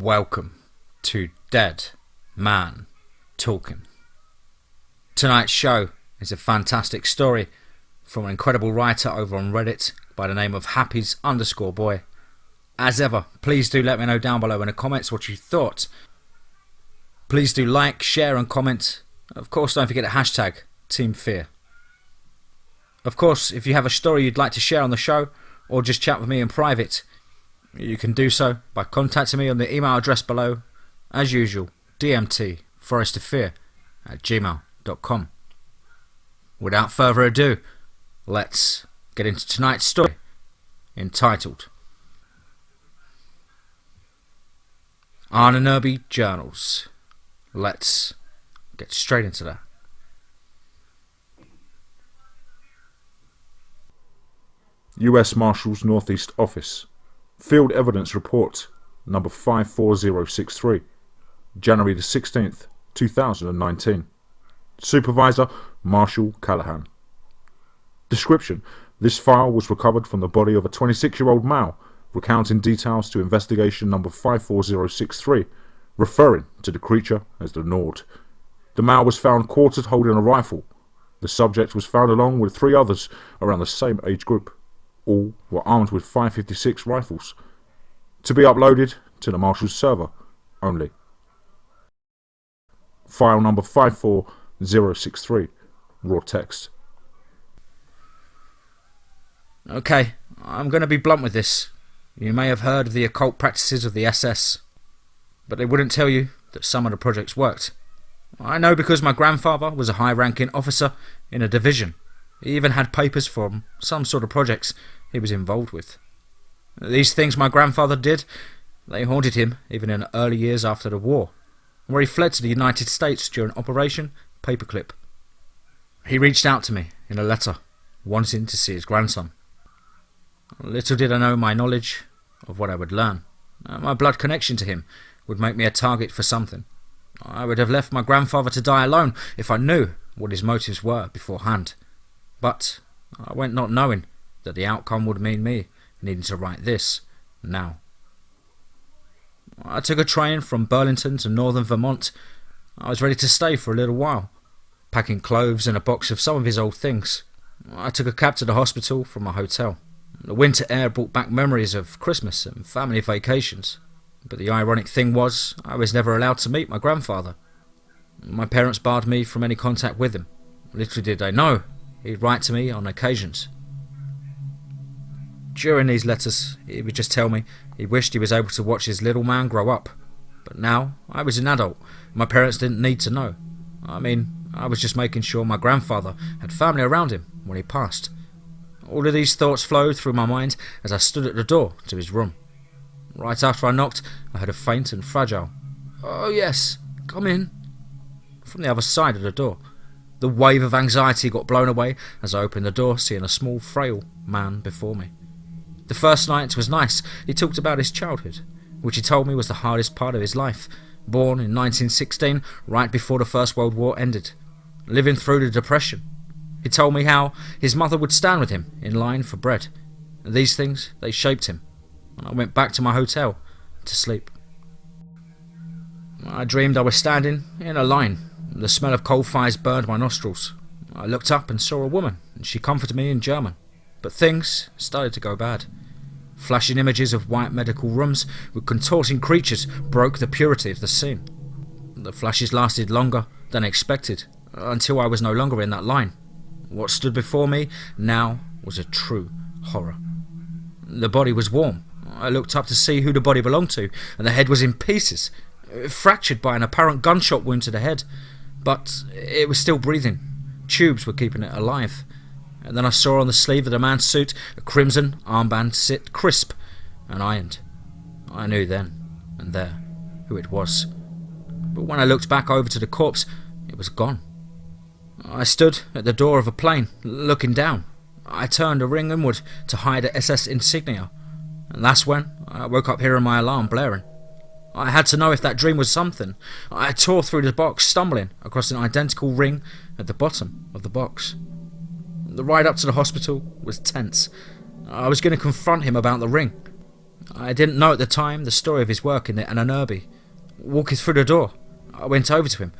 Welcome to Dead Man Talking. Tonight's show is a fantastic story from an incredible writer over on Reddit by the name of Happies_boy. As ever, please do let me know down below in the comments what you thought. Please do like, share and comment. Of course, don't forget to hashtag TeamFEAR. Of course, if you have a story you'd like to share on the show or just chat with me in private, you can do so by contacting me on the email address below. As usual, dmtforestofear@gmail.com. Without further ado, let's get into tonight's story, entitled Ahnenerbe Journals. Let's get straight into that. U.S. Marshal's Northeast Office. Field Evidence Report number 54063, January the 16th, 2019. Supervisor Marshal Callahan. Description: this file was recovered from the body of a 26-year-old male, recounting details to investigation number 54063, referring to the creature as the Nord. The male was found quartered holding a rifle. The subject was found along with 3 others around the same age group. All were armed with 5.56 rifles. To be uploaded to the Marshal's server only. File number 54063, raw text. Okay, I'm going to be blunt with this. You may have heard of the occult practices of the SS, but they wouldn't tell you that some of the projects worked. I know because my grandfather was a high-ranking officer in a division. He even had papers from some sort of projects he was involved with. These things my grandfather did, they haunted him even in the early years after the war, where he fled to the United States during Operation Paperclip. He reached out to me in a letter, wanting to see his grandson. Little did I know my knowledge of what I would learn. My blood connection to him would make me a target for something. I would have left my grandfather to die alone if I knew what his motives were beforehand. But I went not knowing that the outcome would mean me needing to write this now. I took a train from Burlington to northern Vermont. I was ready to stay for a little while, packing clothes and a box of some of his old things. I took a cab to the hospital from my hotel. The winter air brought back memories of Christmas and family vacations. But the ironic thing was, I was never allowed to meet my grandfather. My parents barred me from any contact with him. Little did they know, he'd write to me on occasions. During these letters, he would just tell me he wished he was able to watch his little man grow up. But now, I was an adult. My parents didn't need to know. I was just making sure my grandfather had family around him when he passed. All of these thoughts flowed through my mind as I stood at the door to his room. Right after I knocked, I heard a faint and fragile, "Oh yes, come in," from the other side of the door. The wave of anxiety got blown away as I opened the door, seeing a small, frail man before me. The first night was nice. He talked about his childhood, which he told me was the hardest part of his life. Born in 1916, right before the First World War ended, living through the Depression. He told me how his mother would stand with him in line for bread. These things, they shaped him, and I went back to my hotel to sleep. I dreamed I was standing in a line. The smell of coal fires burned my nostrils. I looked up and saw a woman, and she comforted me in German. But things started to go bad. Flashing images of white medical rooms with contorting creatures broke the purity of the scene. The flashes lasted longer than expected, until I was no longer in that line. What stood before me now was a true horror. The body was warm. I looked up to see who the body belonged to, and the head was in pieces, fractured by an apparent gunshot wound to the head. But it was still breathing. Tubes were keeping it alive. And then I saw on the sleeve of the man's suit a crimson armband sit crisp and ironed. I knew then and there who it was. But when I looked back over to the corpse, it was gone. I stood at the door of a plane, looking down. I turned a ring inward to hide the SS insignia. And that's when I woke up hearing my alarm blaring. I had to know if that dream was something. I tore through the box, stumbling across an identical ring at the bottom of the box. The ride up to the hospital was tense. I was going to confront him about the ring. I didn't know at the time the story of his work in the Ahnenerbe. Walking through the door, I went over to him.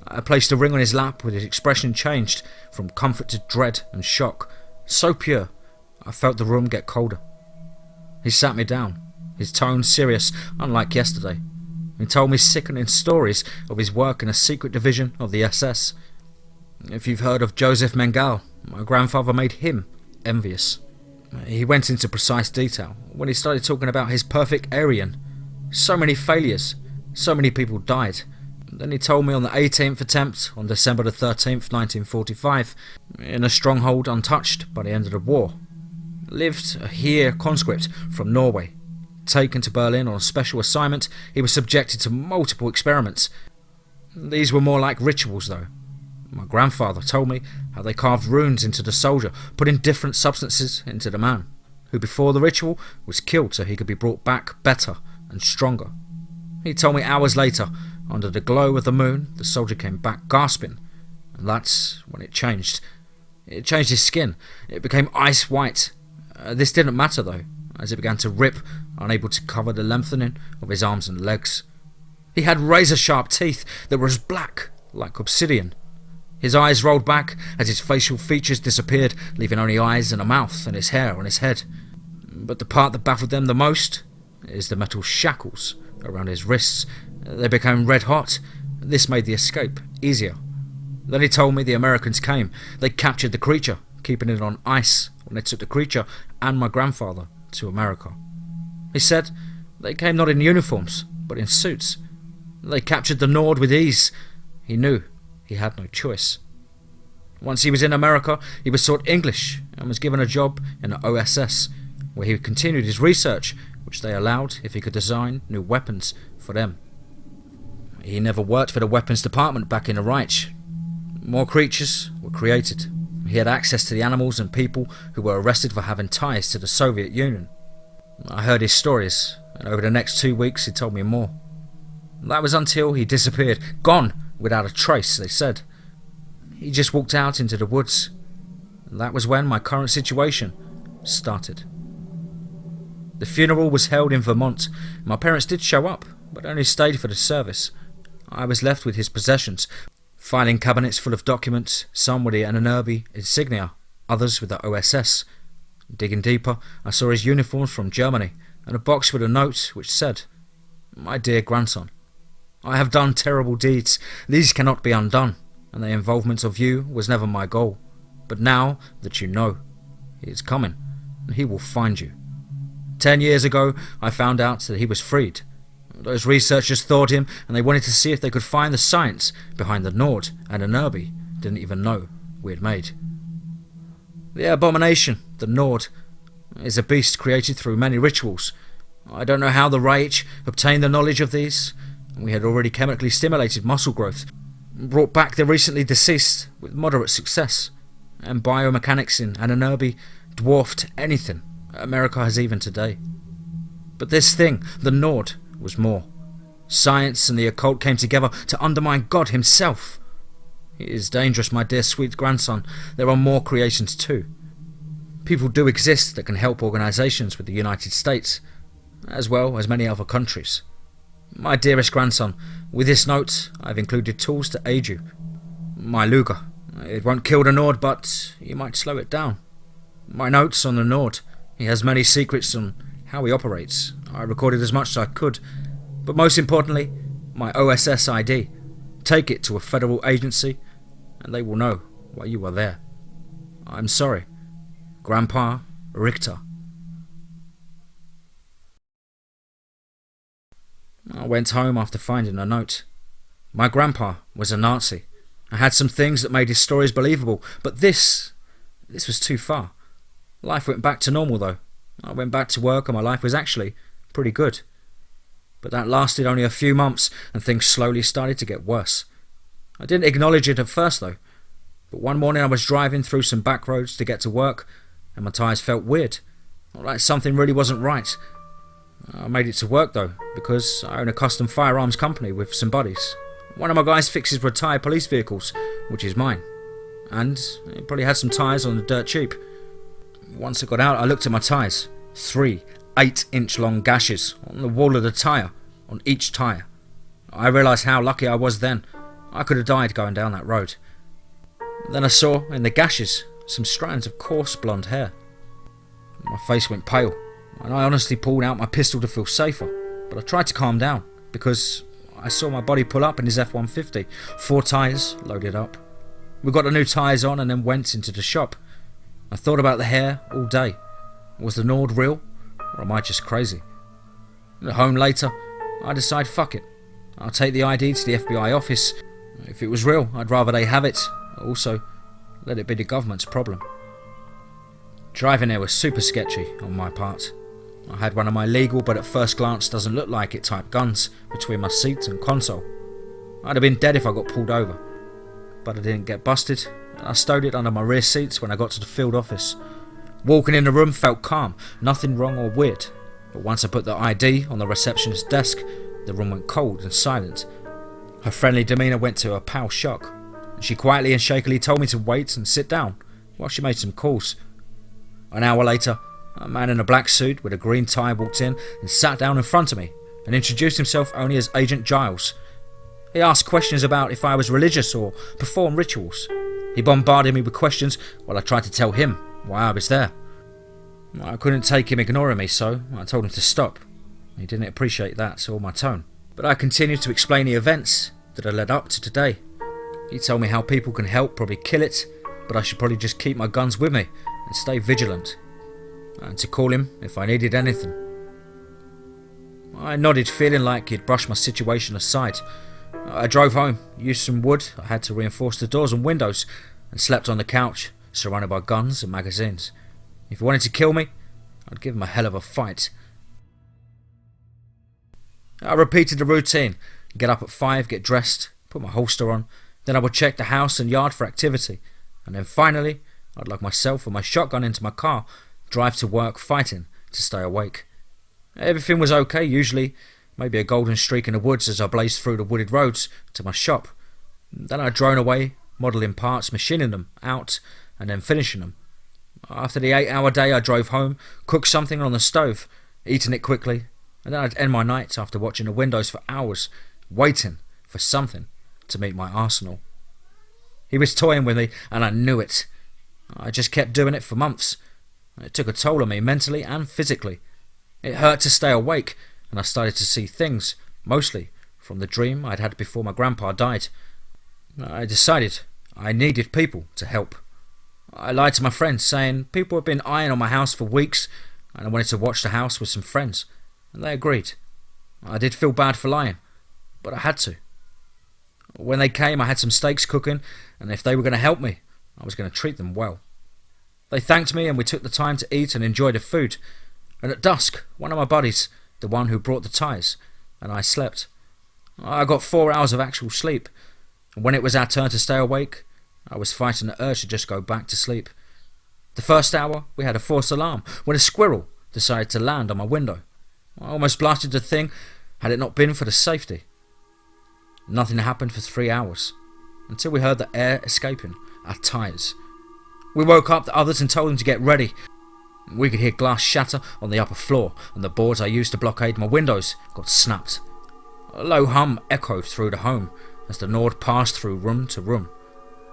I placed a ring on his lap with his expression changed from comfort to dread and shock. So pure, I felt the room get colder. He sat me down, his tone serious, unlike yesterday. He told me sickening stories of his work in a secret division of the SS. If you've heard of Joseph Mengele, my grandfather made him envious. He went into precise detail when he started talking about his perfect Aryan. So many failures, so many people died. Then he told me on the 18th attempt, on December the 13th, 1945, in a stronghold untouched by the end of the war, lived a Heer conscript from Norway. Taken to Berlin on a special assignment, he was subjected to multiple experiments. These were more like rituals though. My grandfather told me how they carved runes into the soldier, putting different substances into the man, who before the ritual was killed so he could be brought back better and stronger. He told me hours later, under the glow of the moon, the soldier came back gasping, and that's when it changed. It changed his skin. It became ice white. This didn't matter though, as it began to rip, unable to cover the lengthening of his arms and legs. He had razor-sharp teeth that were as black, like obsidian. His eyes rolled back as his facial features disappeared, leaving only eyes and a mouth and his hair on his head. But the part that baffled them the most is the metal shackles around his wrists. They became red hot. This made the escape easier. Then he told me the Americans came. They captured the creature, keeping it on ice when they took the creature and my grandfather to America. He said they came not in uniforms, but in suits. They captured the Nord with ease. He knew he had no choice. Once he was in America, he was taught English and was given a job in the OSS, where he continued his research, which they allowed if he could design new weapons for them. He never worked for the weapons department back in the Reich. More creatures were created. He had access to the animals and people who were arrested for having ties to the Soviet Union. I heard his stories, and over the next 2 weeks he told me more. That was until he disappeared, gone without a trace, they said. He just walked out into the woods. And that was when my current situation started. The funeral was held in Vermont. My parents did show up, but only stayed for the service. I was left with his possessions, filing cabinets full of documents, some with the Ahnenerbe insignia, others with the OSS. Digging deeper, I saw his uniforms from Germany, and a box with a note which said, "My dear grandson, I have done terrible deeds. These cannot be undone, and the involvement of you was never my goal. But now that you know, he is coming, and he will find you. 10 years ago, I found out that he was freed. Those researchers thawed him, and they wanted to see if they could find the science behind the Nord and Ahnenerbe didn't even know we had made. The abomination, the Nord, is a beast created through many rituals. I don't know how the Reich obtained the knowledge of these. We had already chemically stimulated muscle growth, brought back the recently deceased with moderate success, and biomechanics in Ahnenerbe dwarfed anything America has even today. But this thing, the Nord, was more. Science and the occult came together to undermine God himself. It is dangerous, my dear sweet grandson. There are more creations too. People do exist that can help organisations with the United States, as well as many other countries. My dearest grandson, with this note, I've included tools to aid you. My Luger. It won't kill the Nord, but you might slow it down. My notes on the Nord. He has many secrets on how he operates. I recorded as much as I could. But most importantly, my OSS ID. Take it to a federal agency, and they will know why you are there. I'm sorry. Grandpa Richter. I went home after finding a note. My grandpa was a Nazi. I had some things that made his stories believable, but this was too far. Life went back to normal though. I went back to work and my life was actually pretty good. But that lasted only a few months and things slowly started to get worse. I didn't acknowledge it at first though, but one morning I was driving through some back roads to get to work and my tyres felt weird, like something really wasn't right. I made it to work though, because I own a custom firearms company with some buddies. One of my guys fixes retired police vehicles, which is mine, and it probably had some tyres on the dirt cheap. Once I got out, I looked at my tyres. 3 8-inch long gashes on the wall of the tyre, on each tyre. I realised how lucky I was then. I could have died going down that road. Then I saw, in the gashes, some strands of coarse blonde hair. My face went pale, and I honestly pulled out my pistol to feel safer, but I tried to calm down, because I saw my body pull up in his F-150, 4 tyres loaded up. We got the new tyres on and then went into the shop. I thought about the hair all day. Was the Nord real, or am I just crazy? At home later, I decide fuck it. I'll take the ID to the FBI office. If it was real, I'd rather they have it. Also, let it be the government's problem. Driving there was super sketchy on my part. I had one of my legal but at first glance doesn't look like it type guns between my seat and console. I'd have been dead if I got pulled over. But I didn't get busted, and I stowed it under my rear seats when I got to the field office. Walking in the room felt calm, nothing wrong or weird. But once I put the ID on the receptionist's desk, the room went cold and silent. Her friendly demeanour went to a pale shock. She quietly and shakily told me to wait and sit down while she made some calls. An hour later, a man in a black suit with a green tie walked in and sat down in front of me and introduced himself only as Agent Giles. He asked questions about if I was religious or performed rituals. He bombarded me with questions while I tried to tell him why I was there. I couldn't take him ignoring me, so I told him to stop. He didn't appreciate that or my tone, but I continued to explain the events that had led up to today. He told me how people can help, probably kill it, but I should probably just keep my guns with me and stay vigilant, and to call him if I needed anything. I nodded, feeling like he'd brushed my situation aside. I drove home, used some wood I had to reinforce the doors and windows, and slept on the couch, surrounded by guns and magazines. If he wanted to kill me, I'd give him a hell of a fight. I repeated the routine: get up at 5, get dressed, put my holster on, then I would check the house and yard for activity, and then finally I'd lug myself and my shotgun into my car, drive to work fighting to stay awake. Everything was okay, usually maybe a golden streak in the woods as I blazed through the wooded roads to my shop. Then I'd drone away, modelling parts, machining them out, and then finishing them. After the 8-hour day I drove home, cooked something on the stove, eating it quickly, and then I'd end my night after watching the windows for hours, waiting for something to meet my arsenal. He was toying with me, and I knew it. I just kept doing it for months. It took a toll on me mentally and physically. It hurt to stay awake, and I started to see things, mostly from the dream I'd had before my grandpa died. I decided I needed people to help. I lied to my friends, saying people had been eyeing on my house for weeks, and I wanted to watch the house with some friends, and they agreed. I did feel bad for lying, but I had to. When they came, I had some steaks cooking, and if they were going to help me, I was going to treat them well. They thanked me, and we took the time to eat and enjoy the food. And at dusk, one of my buddies, the one who brought the tyres, and I slept. I got 4 hours of actual sleep, and when it was our turn to stay awake, I was fighting the urge to just go back to sleep. The first hour, we had a false alarm when a squirrel decided to land on my window. I almost blasted the thing had it not been for the safety. Nothing happened for 3 hours, until we heard the air escaping our tyres. We woke up the others and told them to get ready. We could hear glass shatter on the upper floor, and the boards I used to blockade my windows got snapped. A low hum echoed through the home as the Nord passed through room to room.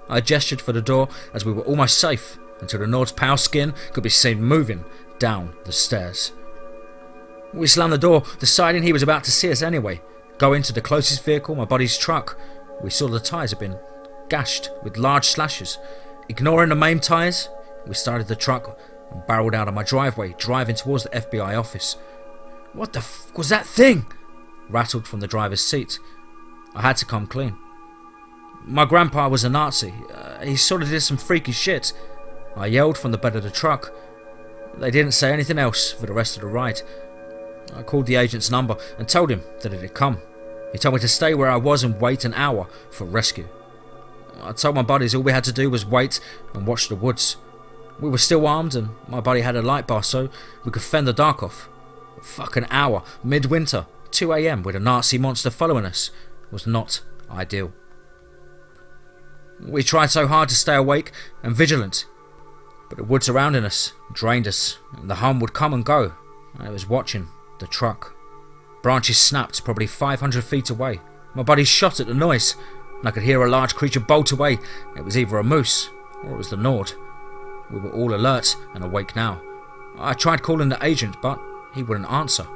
I gestured for the door as we were almost safe until the Nord's pale skin could be seen moving down the stairs. We slammed the door, deciding he was about to see us anyway. Go into the closest vehicle, my buddy's truck. We saw the tyres had been gashed with large slashes. Ignoring the main tyres, we started the truck and barreled out of my driveway, driving towards the FBI office. What the f was that thing? Rattled from the driver's seat. I had to come clean. My grandpa was a Nazi. He sort of did some freaky shit. I yelled from the bed of the truck. They didn't say anything else for the rest of the ride. I called the agent's number and told him that it had come. He told me to stay where I was and wait an hour for rescue. I told my buddies all we had to do was wait and watch the woods. We were still armed and my buddy had a light bar so we could fend the dark off. Fucking hour, midwinter, 2 AM with a Nazi monster following us was not ideal. We tried so hard to stay awake and vigilant, but the woods surrounding us drained us, and the hum would come and go, I was watching the truck. Branches snapped probably 500 feet away. My buddy shot at the noise, and I could hear a large creature bolt away. It was either a moose, or it was the Nord. We were all alert and awake now. I tried calling the agent, but he wouldn't answer.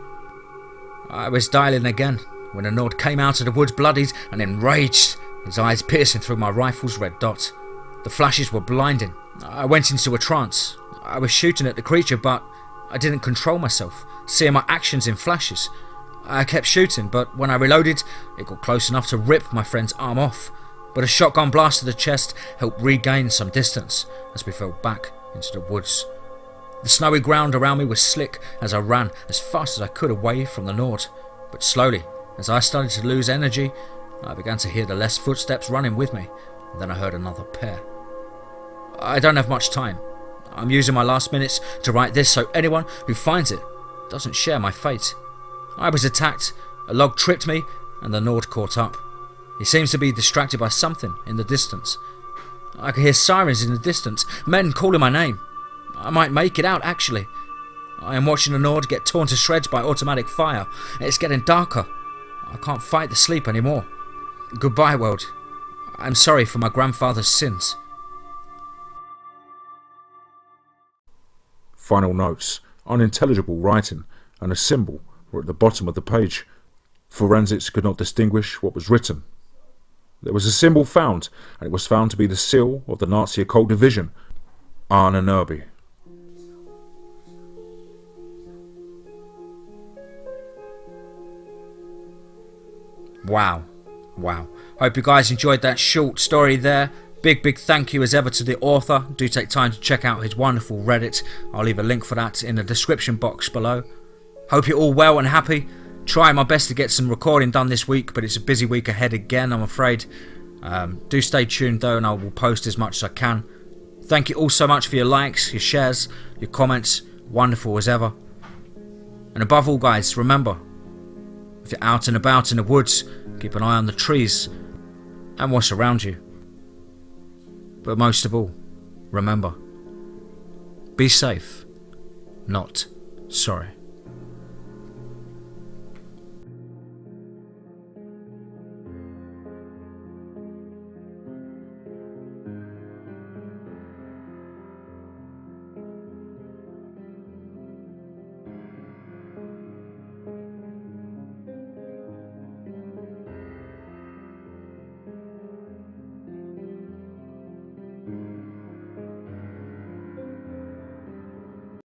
I was dialing again, when the Nord came out of the woods bloodied and enraged, his eyes piercing through my rifle's red dot. The flashes were blinding. I went into a trance. I was shooting at the creature, but I didn't control myself, seeing my actions in flashes. I kept shooting, but when I reloaded, it got close enough to rip my friend's arm off. But a shotgun blast to the chest helped regain some distance as we fell back into the woods. The snowy ground around me was slick as I ran as fast as I could away from the Nord. But slowly, as I started to lose energy, I began to hear the less footsteps running with me, and then I heard another pair. I don't have much time. I'm using my last minutes to write this so anyone who finds it doesn't share my fate. I was attacked, a log tripped me, and the Nord caught up. He seems to be distracted by something in the distance. I can hear sirens in the distance, men calling my name. I might make it out, actually. I am watching the Nord get torn to shreds by automatic fire. It's getting darker. I can't fight the sleep anymore. Goodbye, world. I'm sorry for my grandfather's sins. Final notes, unintelligible writing, and a symbol were at the bottom of the page. Forensics could not distinguish what was written. There was a symbol found, and it was found to be the seal of the Nazi occult division, Ahnenerbe. Wow. Hope you guys enjoyed that short story there. Big thank you as ever to the author. Do take time to check out his wonderful Reddit. I'll leave a link for that in the description box below. Hope you're all well and happy. Trying my best to get some recording done this week, but it's a busy week ahead again, I'm afraid. Do stay tuned though, and I will post as much as I can. Thank you all so much for your likes, your shares, your comments. Wonderful as ever. And above all, guys, remember, if you're out and about in the woods, keep an eye on the trees and what's around you. But most of all, remember, be safe, not sorry.